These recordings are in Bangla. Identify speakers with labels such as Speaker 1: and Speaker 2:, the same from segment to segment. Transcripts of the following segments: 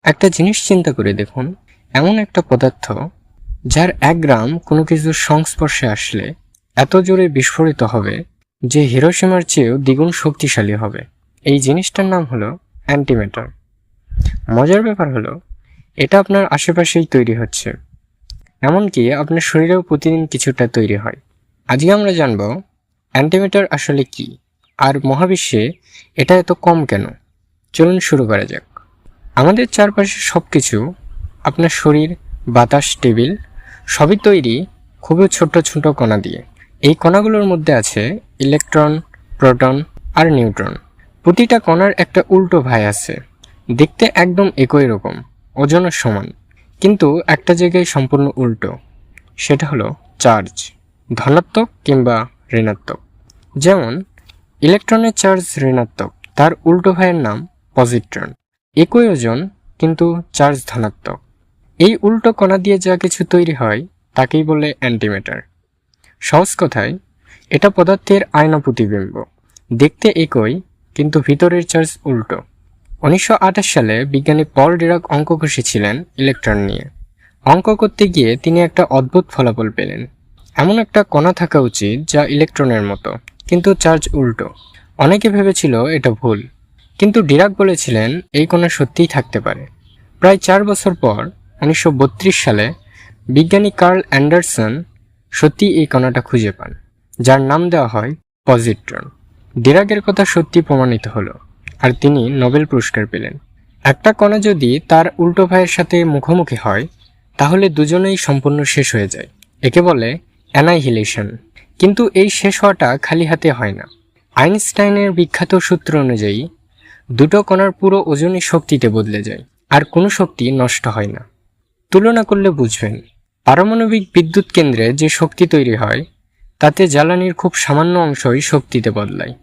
Speaker 1: একটা জিনিস চিন্তা করে দেখুন, এমন একটা পদার্থ যার 1 গ্রাম কোনো কিছুর সংস্পর্শে আসলে এত জোরে বিস্ফোরিত হবে যে হিরোশিমার চেয়েও দ্বিগুণ শক্তিশালী হবে। এই জিনিসটার নাম হলো অ্যান্টিম্যাটার। মজার ব্যাপার হলো এটা আপনার আশেপাশেই তৈরি হচ্ছে, এমনকি আপনার শরীরেও প্রতিদিন কিছুটা তৈরি হয়। আজকে আমরা জানব অ্যান্টিম্যাটার আসলে কি, আর মহাবিশ্বে এটা এত কম কেন। চলুন শুরু করা যাক। আমাদের চারপাশে সব কিছু, আপনার শরীর, বাতাস, টেবিল, সবই তৈরি খুবই ছোট ছোট কণা দিয়ে। এই কণাগুলোর মধ্যে আছে ইলেকট্রন, প্রোটন আর নিউট্রন। প্রতিটা কণার একটা উল্টো ভাই আছে, দেখতে একদম একই রকম, ওজনও সমান, কিন্তু একটা জায়গায় সম্পূর্ণ উল্টো। সেটা হলো চার্জ, ধনাত্মক কিংবা ঋণাত্মক। যেমন ইলেকট্রনের চার্জ ঋণাত্মক, তার উল্টো ভাইয়ের নাম পজিট্রন। একই ওজন কিন্তু চার্জ ধনাত্মক। এই উল্টো কণা দিয়ে যা কিছু তৈরি হয় তাকেই বলে অ্যান্টিম্যাটার। সহজ কথায় এটা পদার্থের আয়না প্রতিবিম্ব, দেখতে একই কিন্তু ভিতরের চার্জ উল্টো। 1928 সালে বিজ্ঞানী পল ডিরাক অঙ্ক কষেছিলেন ইলেকট্রন নিয়ে। অঙ্ক করতে গিয়ে তিনি একটা অদ্ভুত ফলাফল পেলেন। এমন একটা কণা থাকা উচিত যা ইলেকট্রনের মতো, কিন্তু চার্জ উল্টো। অনেকে ভেবেছিল এটা ভুল, কিন্তু ডিরাক বলেছিলেন এই কণা সত্যিই থাকতে পারে। প্রায় 4 বছর পর 1932 সালে বিজ্ঞানী কার্ল অ্যান্ডারসন সত্যি এই কণাটা খুঁজে পান, যার নাম দেওয়া হয় পজিট্রন। ডিরাকের কথা সত্যি প্রমাণিত হলো, আর তিনি নোবেল পুরস্কার পেলেন। একটা কণা যদি তার উল্টো ভাইয়ের সাথে মুখোমুখি হয় তাহলে দুজনেই সম্পূর্ণ শেষ হয়ে যায়। একে বলে অ্যানাইহিলেশন। কিন্তু এই শেষ হওয়াটা খালি হাতে হয় না। আইনস্টাইনের বিখ্যাত সূত্র অনুযায়ী দুটো কণার পুরো ওজনই শক্তিতে বদলে যায়, আর কোনো শক্তি নষ্ট হয় না। তুলনা করলে বুঝবেন, পারমাণবিক বিদ্যুৎ কেন্দ্রে যে শক্তি তৈরি হয় তাতে জ্বালানির খুব সামান্য অংশই শক্তিতে বদলায়,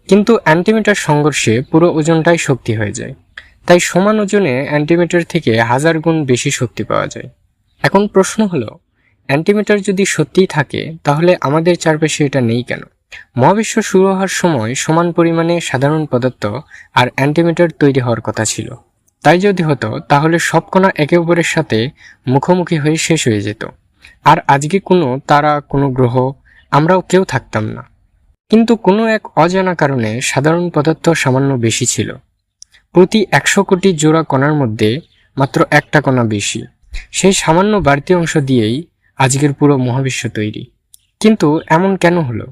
Speaker 1: কিন্তু অ্যান্টিম্যাটার সংঘর্ষে পুরো ওজনটাই শক্তি হয়ে যায়। তাই সমান ওজনে অ্যান্টিম্যাটার থেকে 1000 গুণ বেশি শক্তি পাওয়া যায়। এখন প্রশ্ন হলো, অ্যান্টিম্যাটার যদি সত্যিই থাকে তাহলে আমাদের চারপাশে এটা নেই কেন? মহাবিশ্ব শুরু হওয়ার সময় সমান পরিমাণে সাধারণ পদার্থ আর অ্যান্টিম্যাটার তৈরি হওয়ার কথা ছিল। তাই যদি হতো তাহলে সব কণা একে অপরের সাথে মুখোমুখি হয়ে শেষ হয়ে যেত, আর আজকে কোনো তারা, কোনো গ্রহ, আমরাও কেউ থাকতাম না। কিন্তু কোনো এক অজানা কারণে সাধারণ পদার্থ সামান্য বেশি ছিল। প্রতি 100 কোটি জোড়া কণার মধ্যে মাত্র একটা কণা বেশি। সেই সামান্য বাড়তি অংশ দিয়েই আজকের পুরো মহাবিশ্ব তৈরি। কিন্তু এমন কেন হলো?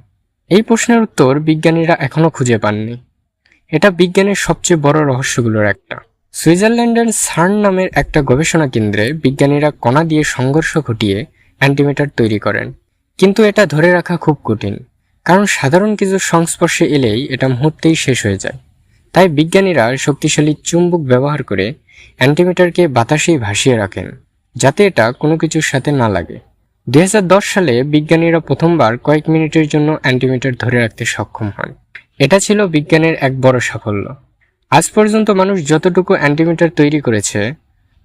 Speaker 1: এই প্রশ্নের উত্তর বিজ্ঞানীরা এখনও খুঁজে পাননি। এটা বিজ্ঞানের সবচেয়ে বড় রহস্যগুলোর একটা। সুইজারল্যান্ডের সার্ন নামের একটা গবেষণা কেন্দ্রে বিজ্ঞানীরা কণা দিয়ে সংঘর্ষ ঘটিয়ে অ্যান্টিম্যাটার তৈরি করেন। কিন্তু এটা ধরে রাখা খুব কঠিন, কারণ সাধারণ কিছুর সংস্পর্শে এলেই এটা মুহূর্তেই শেষ হয়ে যায়। তাই বিজ্ঞানীরা শক্তিশালী চুম্বক ব্যবহার করে অ্যান্টিম্যাটারকে বাতাসেই ভাসিয়ে রাখেন, যাতে এটা কোনো কিছুর সাথে না লাগে। 2010 সালে বিজ্ঞানীরা প্রথমবার কয়েক মিনিটের জন্য অ্যান্টিম্যাটার ধরে রাখতে সক্ষম হন। এটা ছিল বিজ্ঞানের এক বড় সাফল্য। আজ পর্যন্ত মানুষ যতটুকু অ্যান্টিম্যাটার তৈরি করেছে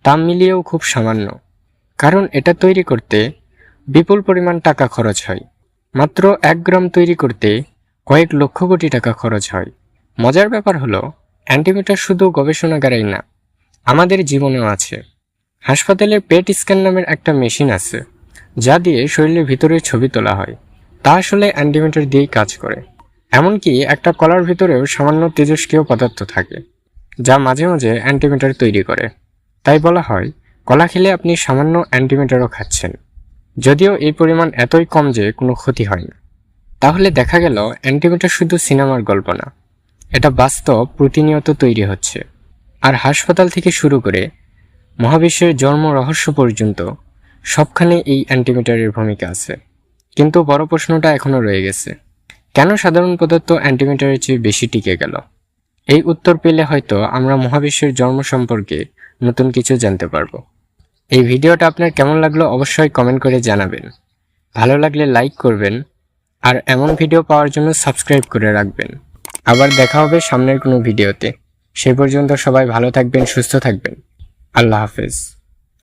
Speaker 1: তা মিলিয়েও খুব সামান্য, কারণ এটা তৈরি করতে বিপুল পরিমাণ টাকা খরচ হয়। মাত্র 1 গ্রাম তৈরি করতে কয়েক লক্ষ কোটি টাকা খরচ হয়। মজার ব্যাপার হলো, অ্যান্টিম্যাটার শুধু গবেষণাগারেই না, আমাদের জীবনেও আছে। হাসপাতালে পেট স্ক্যান নামের একটা মেশিন আছে, যা দিয়ে শরীরের ভিতরের ছবি তোলা হয়। তা আসলে অ্যান্টিম্যাটার দিয়েই কাজ করে। এমনকি একটা কলার ভিতরেও সামান্য তেজস্ক্রিয় পদার্থ থাকে, যা মাঝে মাঝে অ্যান্টিম্যাটার তৈরি করে। তাই বলা হয় কলা খেলে আপনি সামান্য অ্যান্টিম্যাটারও খাচ্ছেন, যদিও এই পরিমাণ এতই কম যে কোনো ক্ষতি হয় না। তাহলে দেখা গেল অ্যান্টিম্যাটার শুধু সিনেমার গল্প না, এটা বাস্তব, প্রতিনিয়ত তৈরি হচ্ছে। আর হাসপাতাল থেকে শুরু করে মহাবিশ্বের জন্ম রহস্য পর্যন্ত সবখানে এই অ্যান্টিম্যাটারের ভূমিকা আছে। কিন্তু বড় প্রশ্নটা এখনও রয়ে গেছে, কেন সাধারণ পদার্থ অ্যান্টিম্যাটারের চেয়ে বেশি টিকে গেল? এই উত্তর পেলে হয়তো আমরা মহাবিশ্বের জন্ম সম্পর্কে নতুন কিছু জানতে পারবো। এই ভিডিওটা আপনার কেমন লাগলো অবশ্যই কমেন্ট করে জানাবেন। ভালো লাগলে লাইক করবেন, আর এমন ভিডিও পাওয়ার জন্য সাবস্ক্রাইব করে রাখবেন। আবার দেখা হবে সামনের কোনো ভিডিওতে। সেই পর্যন্ত সবাই ভালো থাকবেন, সুস্থ থাকবেন। আল্লাহ হাফেজ।